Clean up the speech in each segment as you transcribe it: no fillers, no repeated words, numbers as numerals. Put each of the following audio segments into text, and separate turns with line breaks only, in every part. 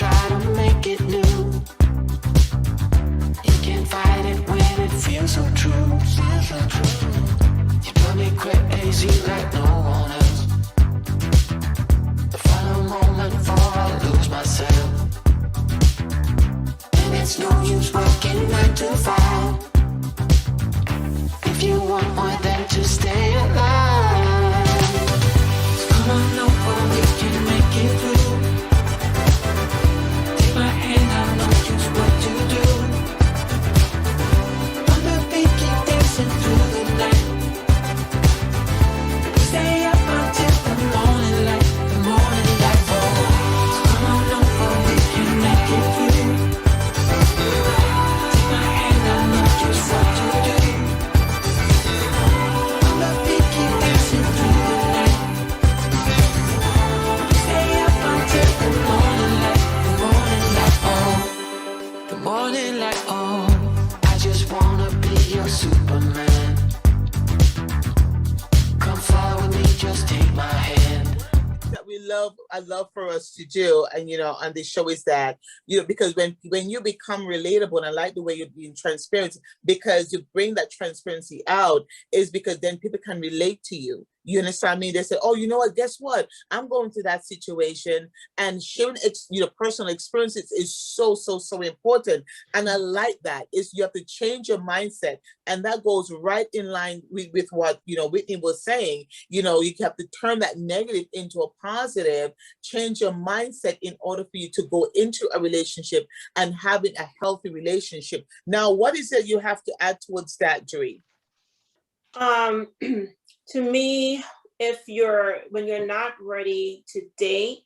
try to make it new. You can't fight it when it feels so true. You drive me crazy like no one else. The final moment before I lose myself. And it's no use working 9 to 5 if you want more than to stay alive. So come on over, we can make it through. Take my hand, I know just what to do. On the beat, keep dancing through the night. We stay up until the morning light, the morning light. Oh, so come on over, we can make it through. Take my hand, I know just what to do. On the beat, keep dancing through the night. We stay up until the morning light, the morning light. Oh, the morning light. Oh, I just wanna be your Superman. Come fly with me, just take my hand.
That I love for us to do, and on this show is that, because when you become relatable, and I like the way you're being transparent, because you bring that transparency out, is because then people can relate to you. You understand me? They say, oh, you know what, guess what? I'm going through that situation, and sharing personal experiences is so, so, so important. And I like that. You have to change your mindset. And that goes right in line with what, Whitney was saying. You have to turn that negative into a positive, change your mindset in order for you to go into a relationship and having a healthy relationship. Now, what is it you have to add towards that, Jerry?
To me, when you're not ready to date,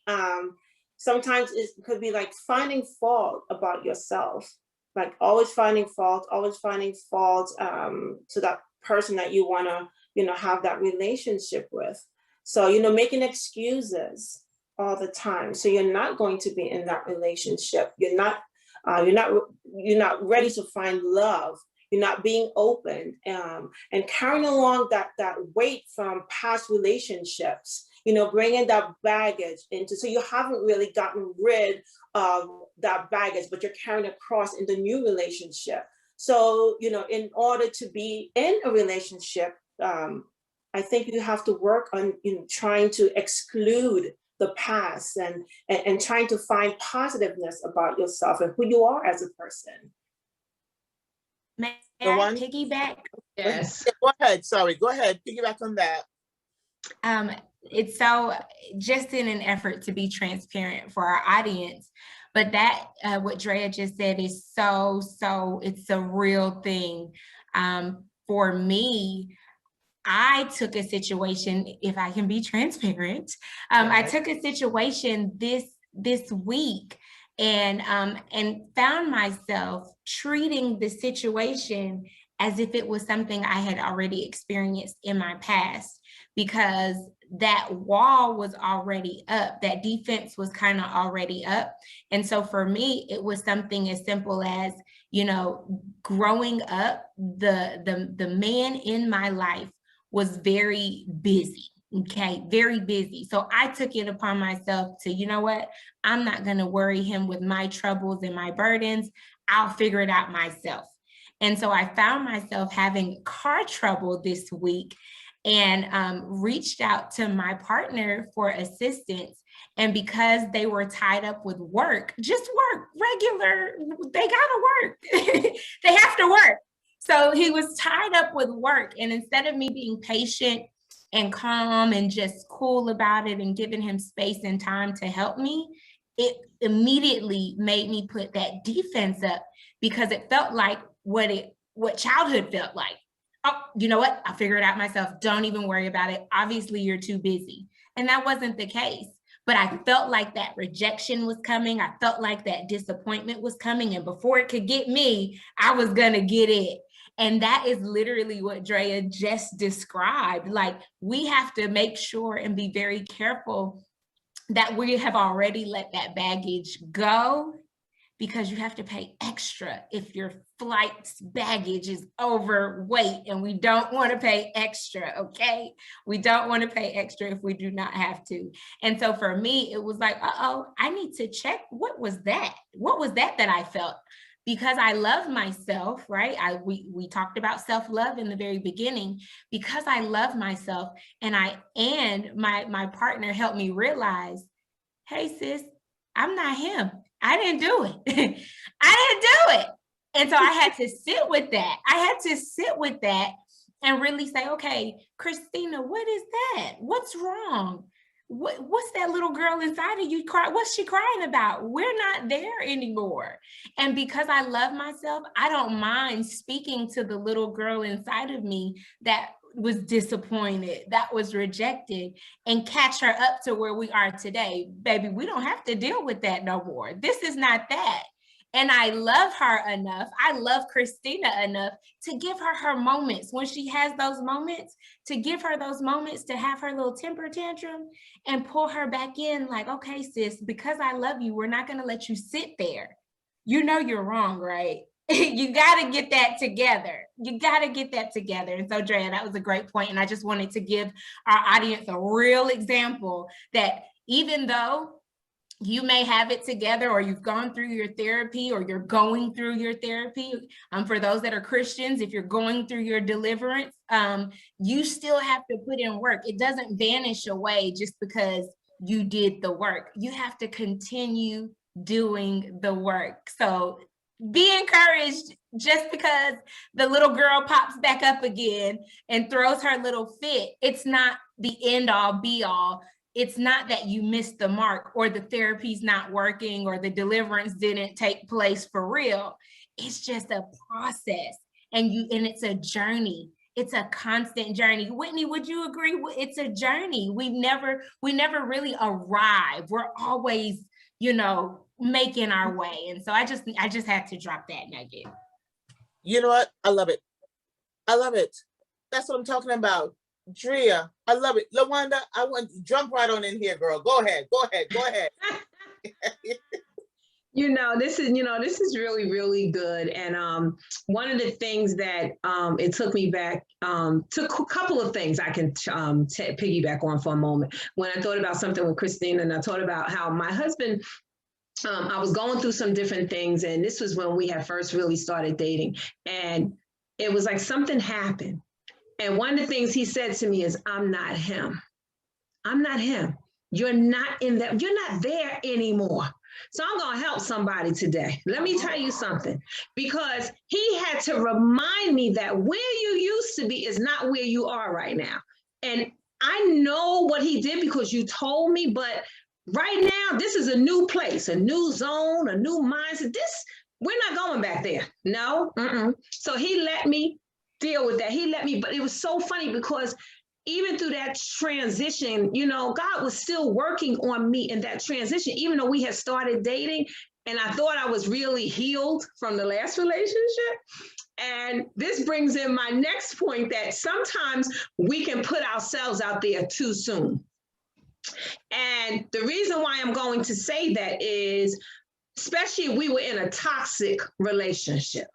sometimes it could be like finding fault about yourself, like always finding fault to that person that you want to, have that relationship with. So, making excuses all the time. So you're not going to be in that relationship. You're not ready to find love. You're not being open, and carrying along that weight from past relationships, bringing that baggage into, so you haven't really gotten rid of that baggage, but you're carrying across in the new relationship. So, in order to be in a relationship, I think you have to work on trying to exclude the past and trying to find positiveness about yourself and who you are as a person.
May I piggyback?
Yes.
Go ahead. Sorry. Go ahead. Piggyback on that.
It's so, just in an effort to be transparent for our audience, but that what Drea just said is so it's a real thing. For me, I took a situation, if I can be transparent, I took a situation this week and found myself treating the situation as if it was something I had already experienced in my past, because that wall was already up, that defense was kind of already up. And so for me, it was something as simple as, growing up, the man in my life was very busy. Okay, very busy. So I took it upon myself to, you know what, I'm not going to worry him with my troubles and my burdens. I'll figure it out myself. And so I found myself having car trouble this week and reached out to my partner for assistance. And because they were tied up with work, just work, regular, they gotta work. They have to work. So he was tied up with work. And instead of me being patient and calm and just cool about it and giving him space and time to help me, it immediately made me put that defense up, because it felt like what childhood felt like. Oh, you know what? I'll figure it out myself. Don't even worry about it. Obviously, you're too busy. And that wasn't the case. But I felt like that rejection was coming. I felt like that disappointment was coming. And before it could get me, I was going to get it. And that is literally what Drea just described. Like, we have to make sure and be very careful that we have already let that baggage go because you have to pay extra if your flight's baggage is overweight, and we don't want to pay extra, okay? We don't want to pay extra if we do not have to. And so for me, it was like, uh-oh, I need to check, what was that? What was that I felt? Because I love myself, right? We talked about self-love in the very beginning. Because I love myself, and my partner helped me realize, hey sis, I'm not him. I didn't do it. I didn't do it. And so I had to sit with that. I had to sit with that and really say, okay, Christina, what is that? What's wrong? What's that little girl inside of you cry? What's she crying about? We're not there anymore. And because I love myself, I don't mind speaking to the little girl inside of me that was disappointed, that was rejected, and catch her up to where we are today. Baby, we don't have to deal with that no more. This is not that. And I love her enough. I love Christina enough to give her her moments when she has those moments, to give her those moments to have her little temper tantrum and pull her back in like, okay, sis, because I love you, we're not going to let you sit there. You know you're wrong, right? You got to get that together. You got to get that together. And so, Drea, that was a great point. And I just wanted to give our audience a real example that even though you may have it together, or you've gone through your therapy, or you're going through your therapy. For those that are Christians, if you're going through your deliverance, you still have to put in work. It doesn't vanish away just because you did the work. You have to continue doing the work. So be encouraged. Just because the little girl pops back up again and throws her little fit, it's not the end all be all. It's not that you missed the mark, or the therapy's not working, or the deliverance didn't take place for real. It's just a process, and it's a journey. It's a constant journey. Whitney, would you agree? It's a journey. We never really arrive. We're always, making our way. And so I just had to drop that nugget.
You know what? I love it. I love it. That's what I'm talking about. Drea, I love it. LaWanda, I want to jump right on in here, girl. Go ahead.
This is really, really good. And one of the things that it took me back to a couple of things I can piggyback on for a moment. When I thought about something with Christina, and I thought about how my husband, I was going through some different things, and this was when we had first really started dating. And it was like something happened. And one of the things he said to me is, I'm not him. I'm not him. You're not in that. You're not there anymore. So I'm going to help somebody today. Let me tell you something, because he had to remind me that where you used to be is not where you are right now. And I know what he did because you told me, but right now, this is a new place, a new zone, a new mindset. We're not going back there. No. So he let me deal with that. He let me, but it was so funny because even through that transition, God was still working on me in that transition, even though we had started dating and I thought I was really healed from the last relationship. And this brings in my next point, that sometimes we can put ourselves out there too soon. And the reason why I'm going to say that is, especially if we were in a toxic relationship.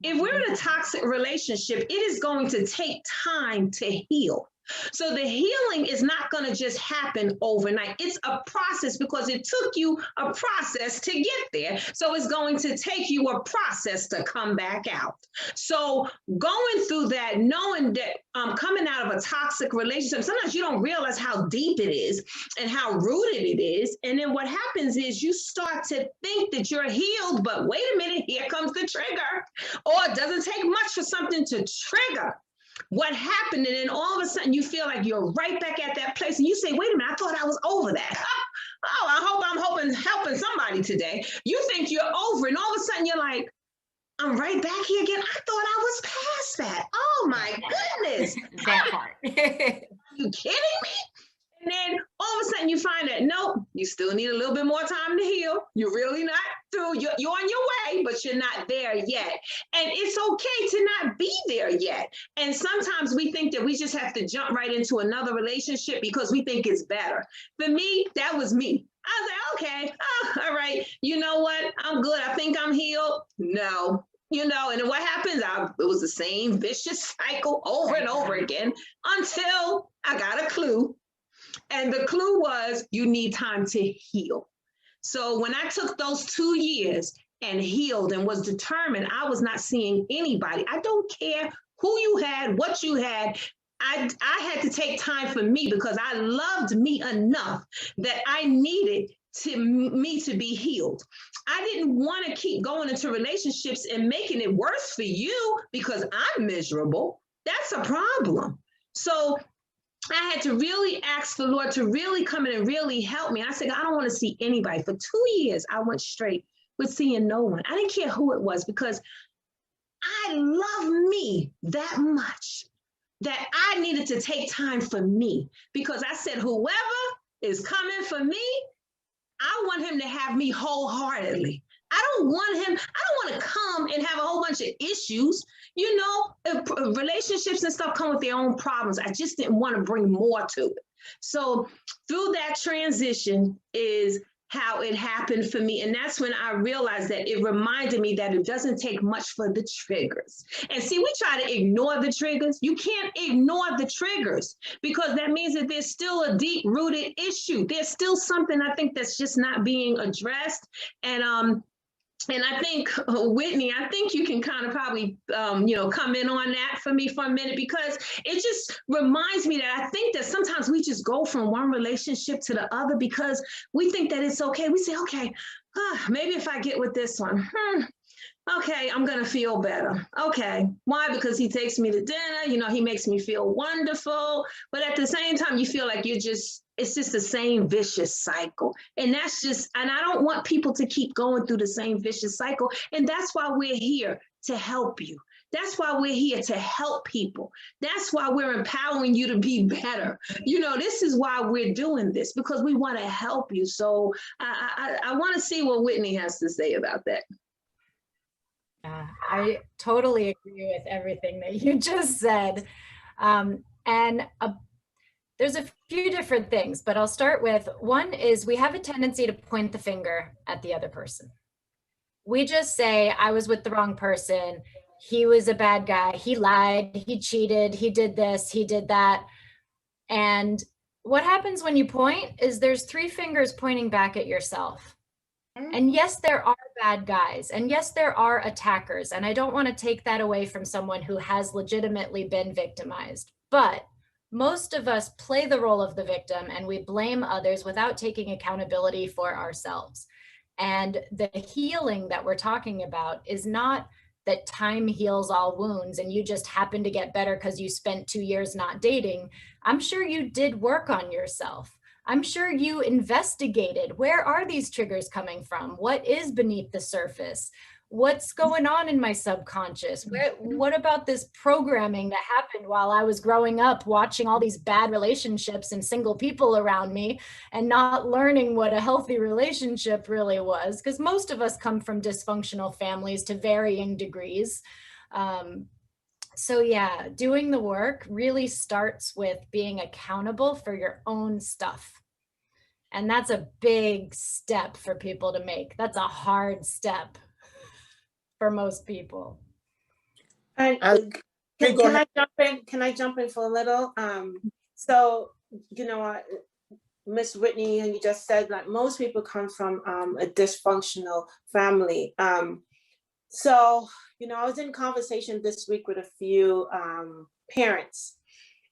If we're in a toxic relationship, it is going to take time to heal. So the healing is not going to just happen overnight. It's a process, because it took you a process to get there. So it's going to take you a process to come back out. So going through that, knowing that coming out of a toxic relationship, sometimes you don't realize how deep it is and how rooted it is. And then what happens is you start to think that you're healed, but wait a minute, here comes the trigger. Or it doesn't take much for something to trigger what happened, and then all of a sudden you feel like you're right back at that place, and you say, wait a minute, I thought I was over that. Oh, I'm helping somebody today. You think you're over, and all of a sudden you're like, I'm right back here again. I thought I was past that. Oh my goodness.
That part.
Are you kidding me? And then all of a sudden you find that, nope, you still need a little bit more time to heal. You're really not through, you're on your way, but you're not there yet. And it's okay to not be there yet. And sometimes we think that we just have to jump right into another relationship because we think it's better. For me, that was me. I was like, okay, all right, you know what? I'm good. I think I'm healed. No, and then what happens? It was the same vicious cycle over and over again until I got a clue. And the clue was you need time to heal. So when I took those 2 years and healed and was determined, I was not seeing anybody. I don't care who you had, what you had. I had to take time for me because I loved me enough that I needed me to be healed. I didn't want to keep going into relationships and making it worse for you because I'm miserable. That's a problem. So I had to really ask the Lord to really come in and really help me. And I said, I don't want to see anybody. For 2 years, I went straight with seeing no one. I didn't care who it was because I love me that much that I needed to take time for me because I said, whoever is coming for me, I want him to have me wholeheartedly. I don't want to come and have a whole bunch of issues. Relationships and stuff come with their own problems. I just didn't want to bring more to it. So through that transition is how it happened for me. And that's when I realized that it reminded me that it doesn't take much for the triggers. And see, we try to ignore the triggers. You can't ignore the triggers because that means that there's still a deep-rooted issue. There's still something I think that's just not being addressed. And I think, Whitney, I think you can kind of probably, come in on that for me for a minute, because it just reminds me that I think that sometimes we just go from one relationship to the other because we think that it's okay. We say, okay, maybe if I get with this one, okay, I'm going to feel better. Okay. Why? Because he takes me to dinner, he makes me feel wonderful. But at the same time, you feel like it's just the same vicious cycle. And I don't want people to keep going through the same vicious cycle. And that's why we're here, to help you. That's why we're here, to help people. That's why we're empowering you to be better. This is why we're doing this, because we want to help you. So I want to see what Whitney has to say about that.
Yeah, I totally agree with everything that you just said. There's a few different things, but I'll start with one is we have a tendency to point the finger at the other person. We just say, I was with the wrong person. He was a bad guy. He lied. He cheated. He did this. He did that. And what happens when you point is there's 3 fingers pointing back at yourself. And yes, there are bad guys, and yes, there are attackers. And I don't want to take that away from someone who has legitimately been victimized. But most of us play the role of the victim and we blame others without taking accountability for ourselves. And the healing that we're talking about is not that time heals all wounds and you just happen to get better because you spent 2 years not dating. I'm sure you did work on yourself. I'm sure you investigated, where are these triggers coming from? What is beneath the surface? What's going on in my subconscious? What about this programming that happened while I was growing up, watching all these bad relationships and single people around me and not learning what a healthy relationship really was? Because most of us come from dysfunctional families to varying degrees. So yeah, doing the work really starts with being accountable for your own stuff. And that's a big step for people to make. That's a hard step for most people.
And can I jump in? Can I jump in for a little? Miss Whitney, and you just said like most people come from a dysfunctional family. I was in conversation this week with a few parents.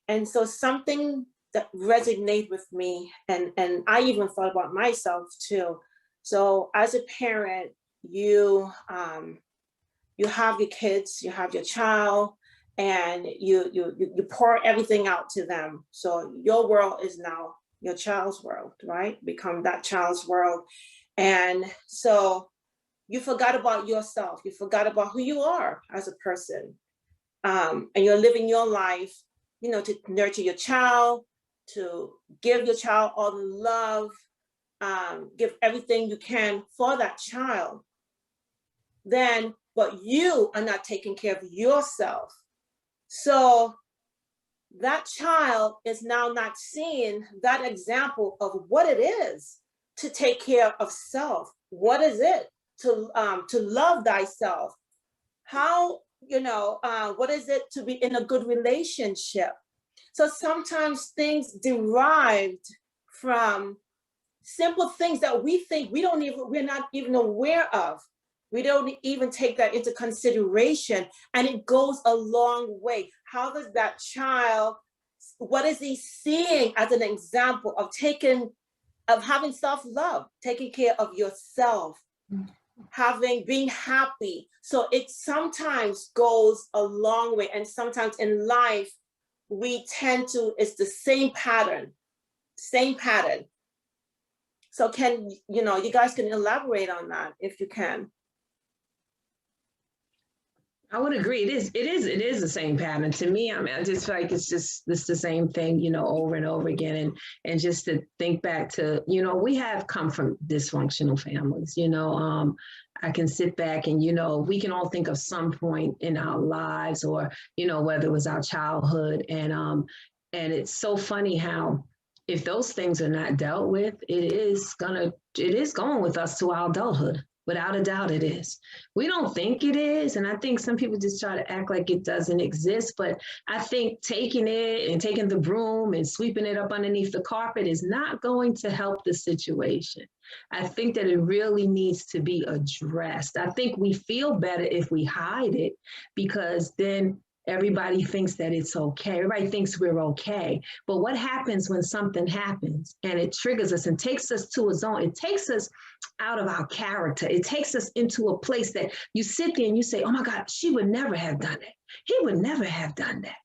And so something that resonated with me, and I even thought about myself too. So as a parent, you have your kids, you have your child, and you pour everything out to them. So your world is now your child's world, right? Become that child's world. And so you forgot about yourself. You forgot about who you are as a person. And you're living your life, to nurture your child, to give your child all the love, give everything you can for that child. then, but you are not taking care of yourself. So that child is now not seeing that example of what it is to take care of self. What is it to love thyself? How, what is it to be in a good relationship? So sometimes things derived from simple things that we think we're not even aware of. We don't even take that into consideration, and it goes a long way. How does that child, what is he seeing as an example of having self-love, taking care of yourself, being happy? So it sometimes goes a long way, and sometimes in life, we tend to, it's the same pattern. So you guys can elaborate on that if you can.
I would agree. It is the same pattern to me. I mean, I just feel like it's the same thing, over and over again. And just to think back to, we have come from dysfunctional families, I can sit back and, we can all think of some point in our lives, or, whether it was our childhood. And it's so funny how, if those things are not dealt with, it is going with us to our adulthood. Without a doubt, it is. We don't think it is. And I think some people just try to act like it doesn't exist. But I think taking it and taking the broom and sweeping it up underneath the carpet is not going to help the situation. I think that it really needs to be addressed. I think we feel better if we hide it, because then everybody thinks that it's okay. Everybody thinks we're okay. But what happens when something happens and it triggers us and takes us to a zone? It takes us out of our character. It takes us into a place that you sit there and you say, oh my God, she would never have done that. He would never have done that.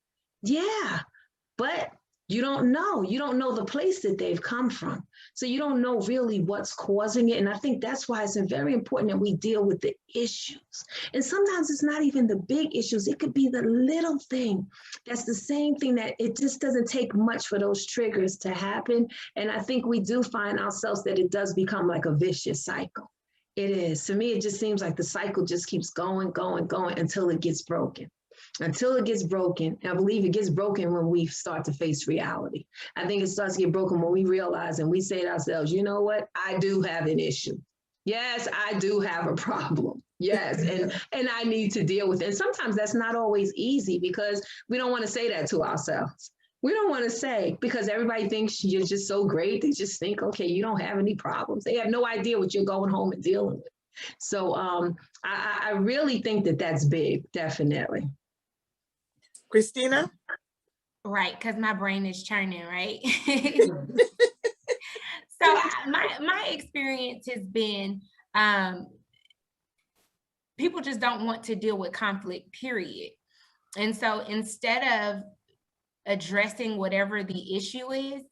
Yeah, but you don't know the place that they've come from. So you don't know really what's causing it. And I think that's why it's very important that we deal with the issues. And sometimes it's not even the big issues. It could be the little thing. That's the same thing, that it just doesn't take much for those triggers to happen. And I think we do find ourselves that it does become like a vicious cycle. It is. To me, it just seems like the cycle just keeps going until it gets broken. Until it gets broken. And I believe it gets broken when we start to face reality. I think it starts to get broken when we realize and we say to ourselves, you know what? I do have an issue. Yes, I do have a problem. Yes, and I need to deal with it. And sometimes that's not always easy, because we don't want to say that to ourselves. We don't want to say, because everybody thinks you're just so great. They just think, okay, you don't have any problems. They have no idea what you're going home and dealing with. So I really think that that's big, definitely.
Christina?
Right, because my brain is churning, right? So my experience has been, people just don't want to deal with conflict, period. And so instead of addressing whatever the issue is,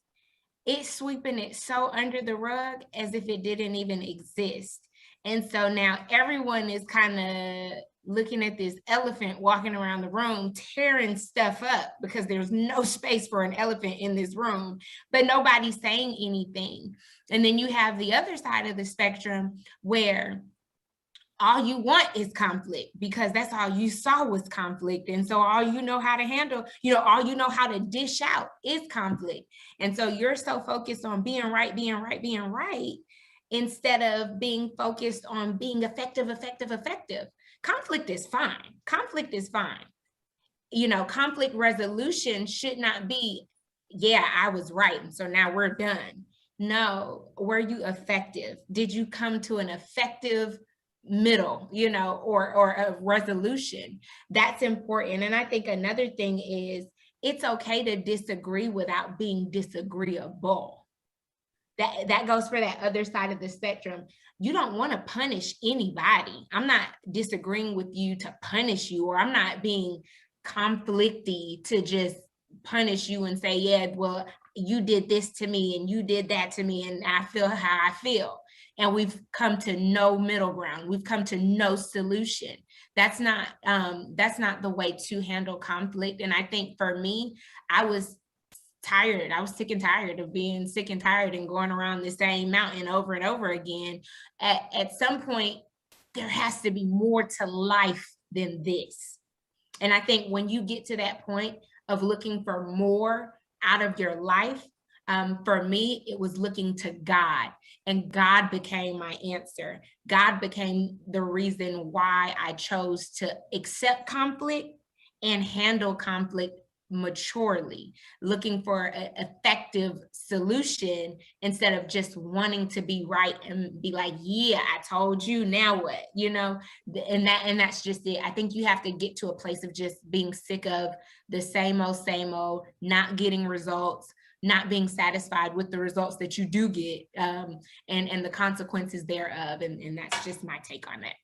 it's sweeping it so under the rug as if it didn't even exist. And so now everyone is kind of looking at this elephant walking around the room, tearing stuff up, because there's no space for an elephant in this room, but nobody's saying anything. And then you have the other side of the spectrum where all you want is conflict, because that's all you saw was conflict. And so all you know how to handle, all you know how to dish out is conflict. And so you're so focused on being right, instead of being focused on being effective. Conflict is fine. Conflict resolution should not be, yeah, I was right, and so now we're done. No, were you effective? Did you come to an effective middle, or a resolution? That's important. And I think another thing is, it's okay to disagree without being disagreeable. That goes for that other side of the spectrum. You don't want to punish anybody. I'm not disagreeing with you to punish you, or I'm not being conflicty to just punish you and say, yeah, well, you did this to me and you did that to me, and I feel how I feel. And we've come to no middle ground. We've come to no solution. That's not the way to handle conflict. And I think for me, I was tired. I was sick and tired of being sick and tired and going around the same mountain over and over again. At some point, there has to be more to life than this. And I think when you get to that point of looking for more out of your life, for me, it was looking to God, and God became my answer. God became the reason why I chose to accept conflict and handle conflict maturely, looking for an effective solution instead of just wanting to be right and be like, yeah, I told you, now what, you know? And that's just it. I think you have to get to a place of just being sick of the same old, not getting results, not being satisfied with the results that you do get, and the consequences thereof. And that's just my take on that.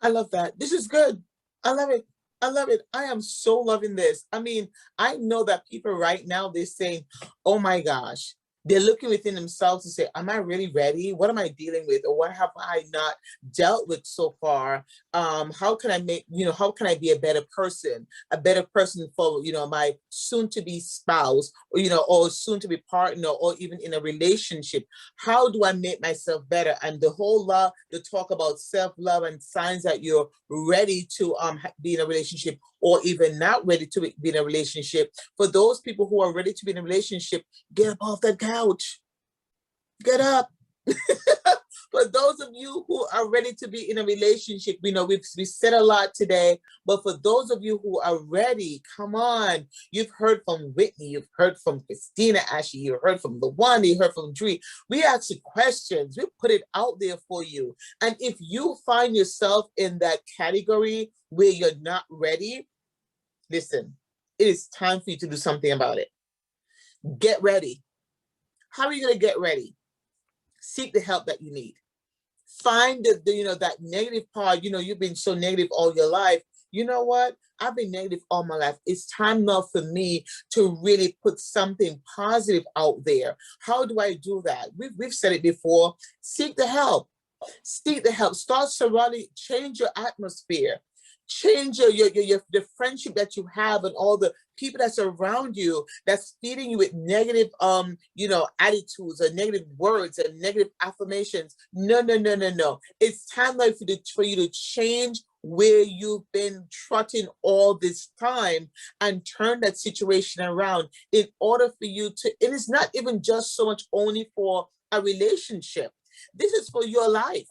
I love that. This is good. I love it. I love it. I am so loving this. I mean, I know that people right now, they're saying, oh my gosh, they're looking within themselves to say, am I really ready? What am I dealing with? Or what have I not dealt with so far? How can I make, how can I be a better person for, my soon to be spouse, or soon to be partner, or even in a relationship? How do I make myself better? And the whole the talk about self-love and signs that you're ready to be in a relationship, or even not ready to be in a relationship. For those people who are ready to be in a relationship, get up off that couch. Get up. For those of you who are ready to be in a relationship, we said a lot today, but for those of you who are ready, come on. You've heard from Whitney, you've heard from Christina Ashley, you heard from LaWanda, you heard from Dree. We asked you questions, we put it out there for you. And if you find yourself in that category where you're not ready, listen, it is time for you to do something about it. Get ready. How are you going to get ready? Seek the help that you need. Find that negative part. You've been so negative all your life. You know what? I've been negative all my life. It's time now for me to really put something positive out there. How do I do that? We've said it before. Seek the help. Seek the help. Start surrounding, change your atmosphere. Change the friendship that you have and all the people that's around you that's feeding you with negative attitudes or negative words and negative affirmations. No. It's time for you to change where you've been trotting all this time and turn that situation around in order for you to, and it's not even just so much only for a relationship. This is for your life.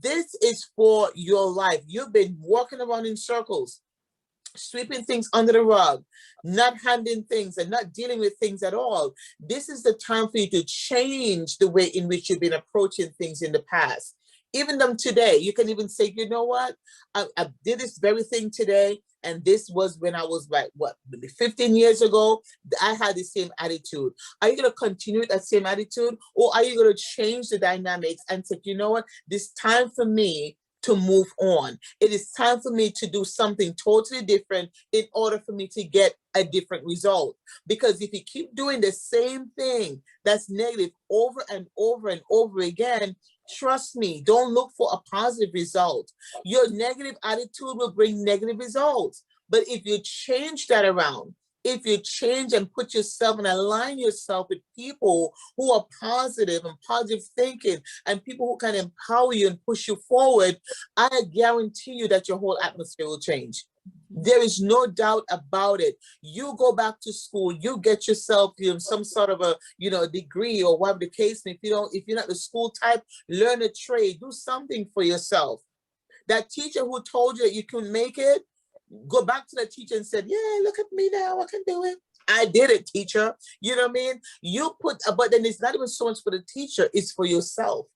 This is for your life. You've been walking around in circles, sweeping things under the rug, not handling things and not dealing with things at all. This is the time for you to change the way in which you've been approaching things in the past. Even them today, you can even say, you know what? I did this very thing today. And this was when I was maybe 15 years ago, I had the same attitude. Are you going to continue with that same attitude? Or are you going to change the dynamics and say, you know what? This time for me to move on. It is time for me to do something totally different in order for me to get a different result. Because if you keep doing the same thing that's negative over and over and over again, trust me, don't look for a positive result. Your negative attitude will bring negative results. But if you change that around, if you change and put yourself and align yourself with people who are positive and positive thinking and people who can empower you and push you forward, I guarantee you that your whole atmosphere will change. There is no doubt about it. You go back to school, you get yourself some sort of a degree or whatever the case. And if you're not the school type, learn a trade, do something for yourself. That teacher who told you that you couldn't make it, go back to the teacher and said, yeah, look at me now, I can do it. I did it, teacher. You know what I mean? But then it's not even so much for the teacher, it's for yourself.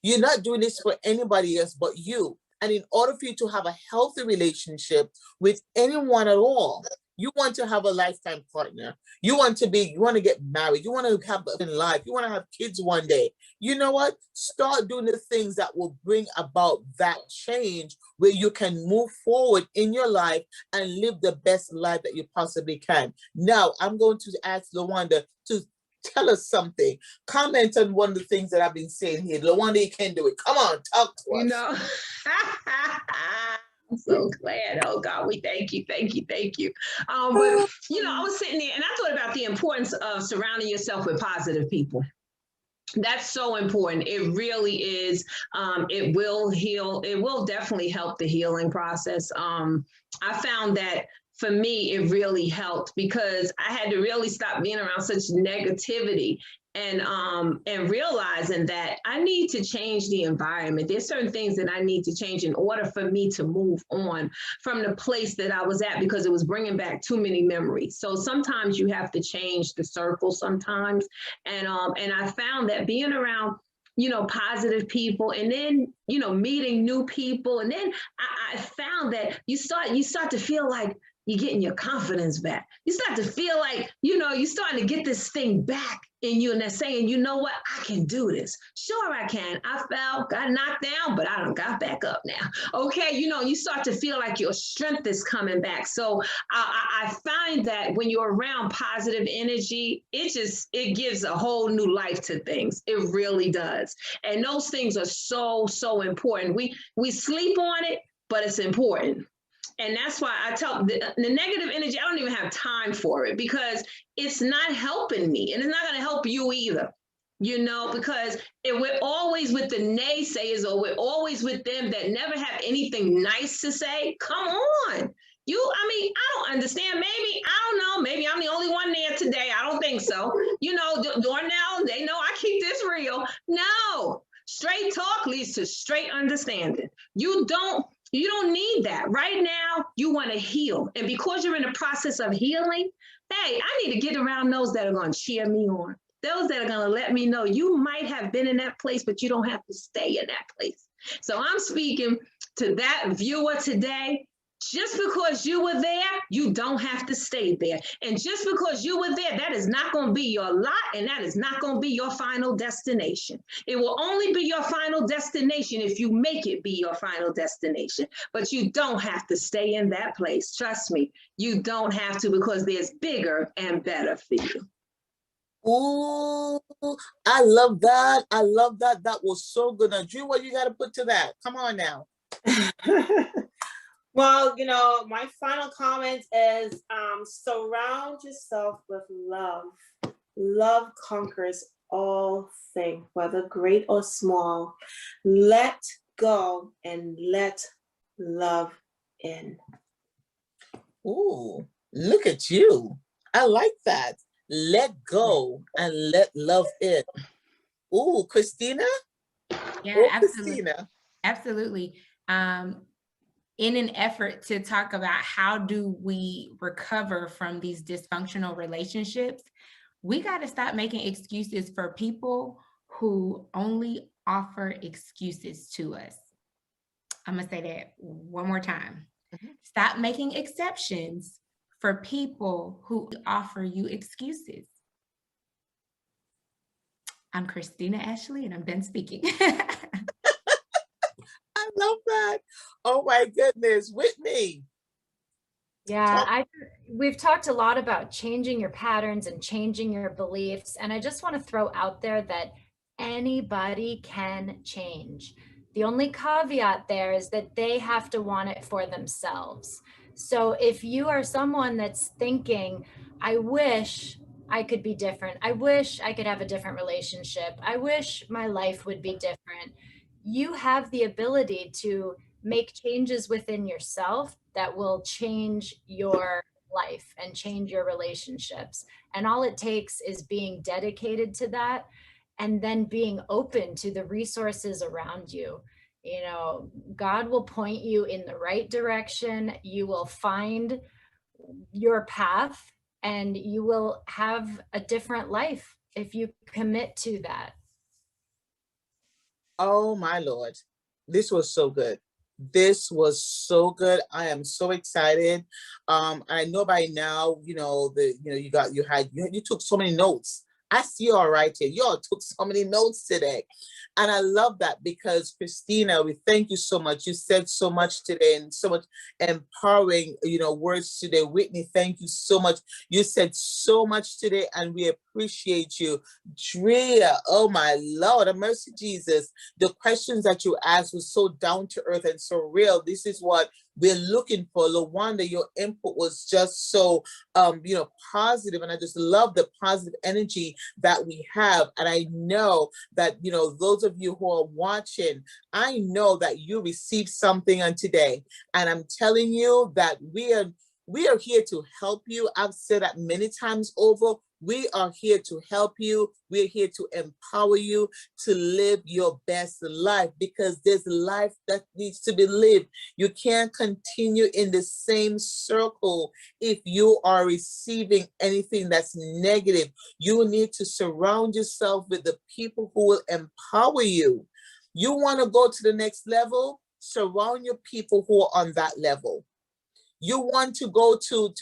You're not doing this for anybody else but you. And in order for you to have a healthy relationship with anyone at all, you want to have a lifetime partner. You want to get married. You want to have in life. You want to have kids one day. You know what? Start doing the things that will bring about that change where you can move forward in your life and live the best life that you possibly can. Now, I'm going to ask LaWanda to tell us something. Comment on one of the things that I've been saying here. LaWanda, you can do it. Come on, talk to us.
I'm so glad. Oh God, we thank you. But I was sitting there and I thought about the importance of surrounding yourself with positive people. That's so important. It really is. It will heal. It will definitely help the healing process. I found that for me, it really helped because I had to really stop being around such negativity and realizing that I need to change the environment. There's certain things that I need to change in order for me to move on from the place that I was at because it was bringing back too many memories. So sometimes you have to change the circle sometimes. And I found that being around positive people and then, meeting new people. And then I found that you start to feel like you're getting your confidence back. You start to feel like, you're starting to get this thing back in you and they're saying, you know what, I can do this. Sure, I can. I fell, got knocked down, but I done got back up now. Okay, you start to feel like your strength is coming back. So I find that when you're around positive energy, it gives a whole new life to things. It really does. And those things are so, so important. We sleep on it, but it's important. And that's why I tell the negative energy, I don't even have time for it because it's not helping me and it's not going to help you either, because we're always with the naysayers or we're always with them that never have anything nice to say. Come on. I don't understand. Maybe, I don't know. Maybe I'm the only one there today. I don't think so. Dornell, they know I keep this real. No, straight talk leads to straight understanding. You don't need that. Right now, you want to heal. And because you're in the process of healing, hey, I need to get around those that are going to cheer me on. Those that are going to let me know you might have been in that place, but you don't have to stay in that place. So I'm speaking to that viewer today. Just because you were there, you don't have to stay there. And just because you were there, that is not going to be your lot, and that is not going to be your final destination. It will only be your final destination if you make it be your final destination. But you don't have to stay in that place. Trust me, you don't have to because there's bigger and better for you.
Ooh, I love that. I love that. That was so good. Now, Drew, what you got to put to that? Come on now.
Well, my final comment is surround yourself with love. Love conquers all things, whether great or small. Let go and let love in.
Ooh, look at you. I like that. Let go and let love in. Ooh, Christina?
Yeah,
Oh,
absolutely.
Christina.
Absolutely. In an effort to talk about how do we recover from these dysfunctional relationships, we got to stop making excuses for people who only offer excuses to us. I'm going to say that one more time. Stop making exceptions for people who offer you excuses. I'm Christina Ashley, and I'm done speaking.
I love that. Oh my goodness, Whitney.
Yeah, we've talked a lot about changing your patterns and changing your beliefs. And I just want to throw out there that anybody can change. The only caveat there is that they have to want it for themselves. So if you are someone that's thinking, I wish I could be different. I wish I could have a different relationship. I wish my life would be different. You have the ability to make changes within yourself that will change your life and change your relationships. And all it takes is being dedicated to that and then being open to the resources around you. God will point you in the right direction. You will find your path and you will have a different life if you commit to that.
Oh my Lord, this was so good. This was so good. I am so excited. I know by now, you took so many notes. I see y'all right here. Y'all took so many notes today. And I love that because Christina, we thank you so much. You said so much today and so much empowering, words today. Whitney, thank you so much. You said so much today and we appreciate you. Drea, oh my Lord, have mercy, Jesus. The questions that you asked was so down to earth and so real. This is what we're looking for. LaWanda, your input was just so positive, and I just love the positive energy that we have. And I know that those of you who are watching, I know that you received something on today, and I'm telling you that we are here to help you. I've said that many times over. We are here to help you. We're here to empower you to live your best life, because there's life that needs to be lived. You can't continue in the same circle if you are receiving anything that's negative. You need to surround yourself with the people who will empower you. You want to go to the next level? Surround your people who are on that level. You want to go to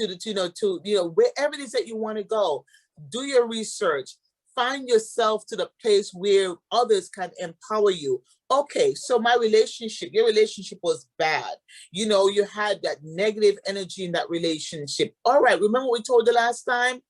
wherever it is that you want to go. Do your research. Find yourself to the place where others can empower you. Okay, so your relationship was bad. You had that negative energy in that relationship. All right, remember what we told you last time?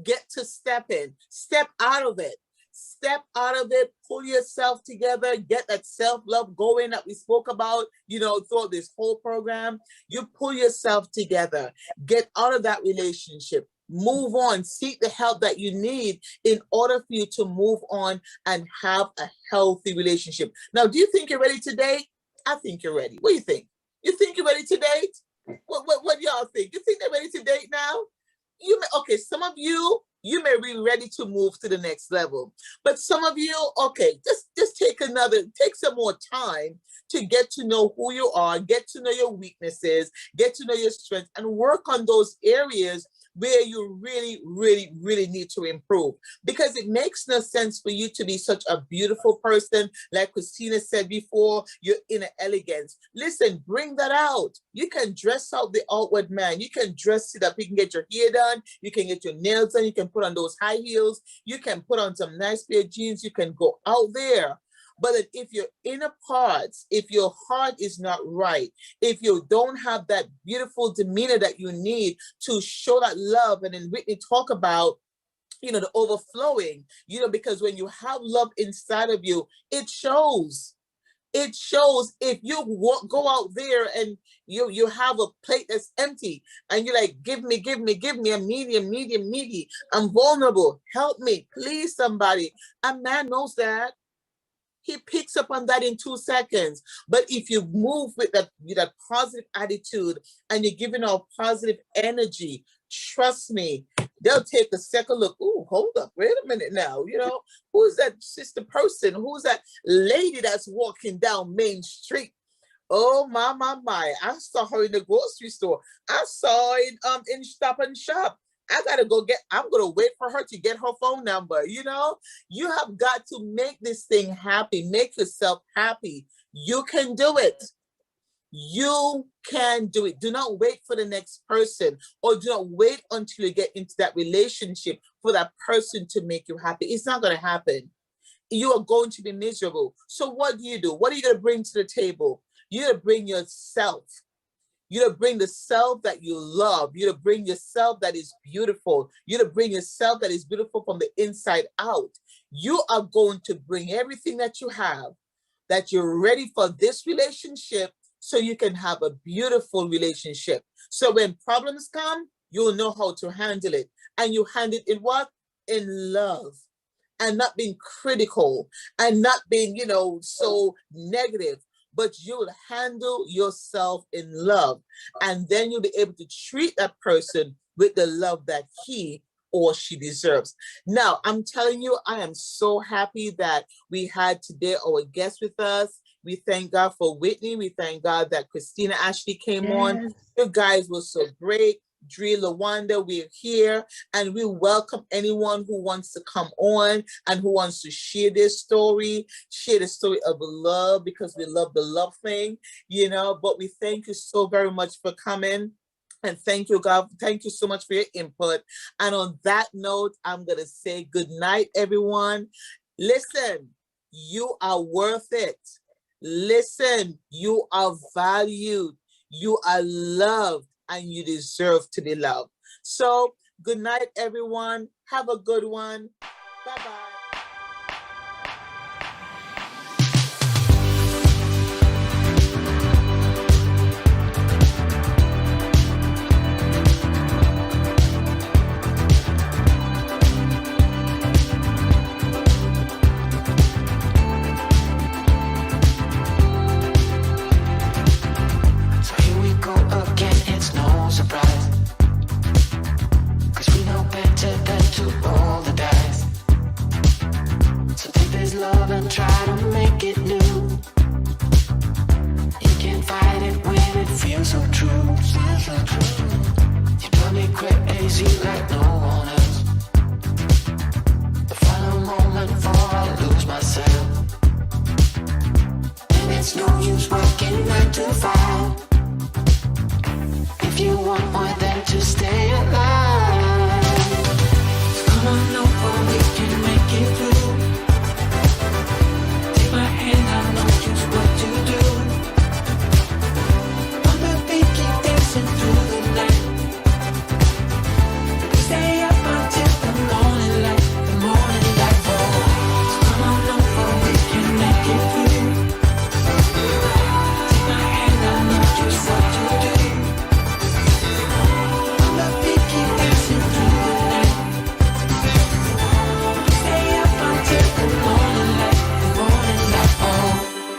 Get to step in. Step out of it. Step out of it, pull yourself together, get that self-love going that we spoke about, throughout this whole program. You pull yourself together, get out of that relationship, move on, seek the help that you need in order for you to move on and have a healthy relationship. Now, do you think you're ready to date? I think you're ready. What do you think? You think you're ready to date? What y'all think? You think they're ready to date now? Some of you may be ready to move to the next level, but some of you, just take some more time to get to know who you are, get to know your weaknesses, get to know your strengths, and work on those areas where you really, really, really need to improve. Because it makes no sense for you to be such a beautiful person. Like Christina said before, your inner elegance. Listen, bring that out. You can dress out the outward man. You can dress it up. You can get your hair done. You can get your nails done. You can put on those high heels. You can put on some nice pair of jeans. You can go out there. But if your inner parts, if your heart is not right, if you don't have that beautiful demeanor that you need to show that love, and then Whitney talk about, the overflowing, because when you have love inside of you, it shows. It shows. If you go out there and you have a plate that's empty and you're like, give me a medium. I'm vulnerable. Help me, please, somebody. A man knows that. He picks up on that in 2 seconds. But if you move with that positive attitude and you're giving out positive energy, trust me, they'll take a second look. Ooh, hold up, wait a minute now. Who's that sister person? Who's that lady that's walking down Main Street? Oh, my. I saw her in the grocery store. I saw it in Stop and Shop. I'm going to wait for her to get her phone number. You have got to make this thing happy. Make yourself happy. You can do it. You can do it. Do not wait for the next person, or do not wait until you get into that relationship for that person to make you happy. It's not going to happen. You are going to be miserable. So what do? What are you going to bring to the table? You're going to bring yourself. You're to bring the self that you love. You're to bring yourself that is beautiful. You're to bring yourself that is beautiful from the inside out. You are going to bring everything that you have, that you're ready for this relationship, so you can have a beautiful relationship. So when problems come, you'll know how to handle it. And you handle it in what? In love. And not being critical and not being, so negative. But you'll handle yourself in love. And then you'll be able to treat that person with the love that he or she deserves. Now, I'm telling you, I am so happy that we had today our guest with us. We thank God for Whitney. We thank God that Christina Ashley came on. You guys were so great. Dre, LaWanda, we're here, and we welcome anyone who wants to come on and who wants to share their story, share the story of love, because we love the love thing, but we thank you so very much for coming. And thank you, God. Thank you so much for your input. And on that note, I'm going to say good night, everyone. Listen, you are worth it. Listen, you are valued. You are loved. And you deserve to be loved. So good night, everyone. Have a good one. Bye-bye.
love and try to make it new. You can't fight it when it feels so true. You drive me crazy like no one else. The final moment before I lose myself. And it's no use working 9 to 5.